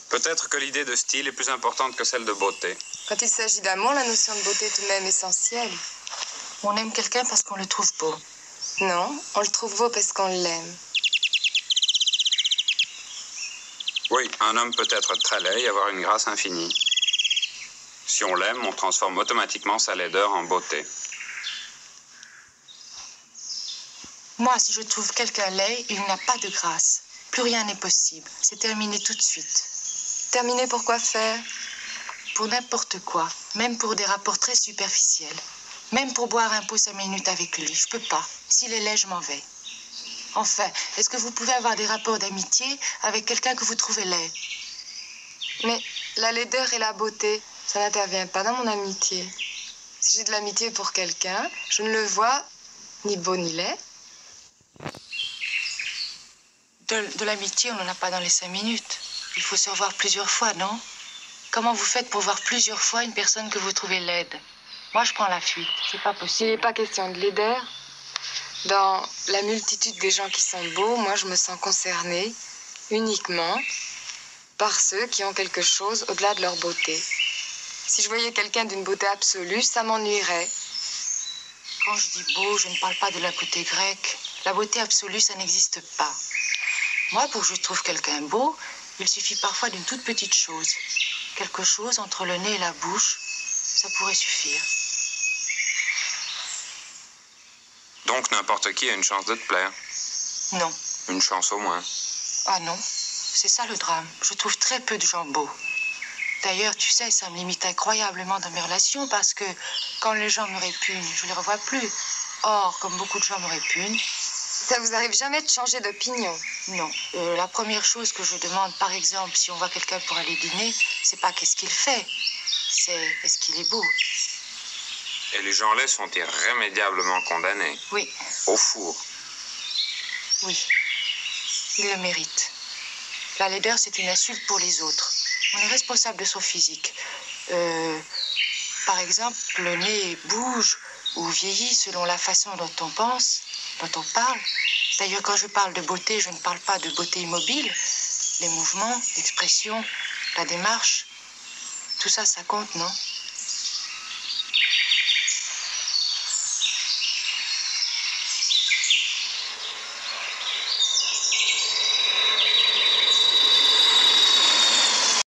Peut-être que l'idée de style est plus importante que celle de beauté. Quand il s'agit d'amour, la notion de beauté est tout de même essentielle. On aime quelqu'un parce qu'on le trouve beau. Non, on le trouve beau parce qu'on l'aime. Oui, un homme peut être très laid et avoir une grâce infinie. Si on l'aime, on transforme automatiquement sa laideur en beauté. Moi, si je trouve quelqu'un laid, il n'a pas de grâce. Plus rien n'est possible. C'est terminé tout de suite. Terminé pour quoi faire? Pour n'importe quoi, même pour des rapports très superficiels. Même pour boire un pot 5 minutes avec lui, je peux pas. S'il est laid, je m'en vais. Enfin, est-ce que vous pouvez avoir des rapports d'amitié avec quelqu'un que vous trouvez laid? Mais la laideur et la beauté, ça n'intervient pas dans mon amitié. Si j'ai de l'amitié pour quelqu'un, je ne le vois ni beau ni laid. De l'amitié, on n'en a pas dans les 5 minutes. Il faut se revoir plusieurs fois, non? Comment vous faites pour voir plusieurs fois une personne que vous trouvez laide? Moi, je prends la fuite. C'est pas possible. Il n'est pas question de laideur. Dans la multitude des gens qui sont beaux, moi, je me sens concernée uniquement par ceux qui ont quelque chose au-delà de leur beauté. Si je voyais quelqu'un d'une beauté absolue, ça m'ennuierait. Quand je dis beau, je ne parle pas de la beauté grecque. La beauté absolue, ça n'existe pas. Moi, pour que je trouve quelqu'un beau, il suffit parfois d'une toute petite chose. Quelque chose entre le nez et la bouche, ça pourrait suffire. Donc n'importe qui a une chance de te plaire. Non. Une chance au moins. Ah non, c'est ça le drame. Je trouve très peu de gens beaux. D'ailleurs, tu sais, ça me limite incroyablement dans mes relations parce que quand les gens me répugnent, je les revois plus. Or, comme beaucoup de gens me répugnent... Ça vous arrive jamais de changer d'opinion? Non. La première chose que je demande, par exemple, si on voit quelqu'un pour aller dîner, c'est pas qu'est-ce qu'il fait, c'est est-ce qu'il est beau. Et les gens laids sont irrémédiablement condamnés. Oui. Au four. Oui. Ils le méritent. La laideur, c'est une insulte pour les autres. On est responsable de son physique. Par exemple, le nez bouge ou vieillit selon la façon dont on pense, dont on parle. D'ailleurs, quand je parle de beauté, je ne parle pas de beauté immobile. Les mouvements, l'expression, la démarche, tout ça, ça compte, non?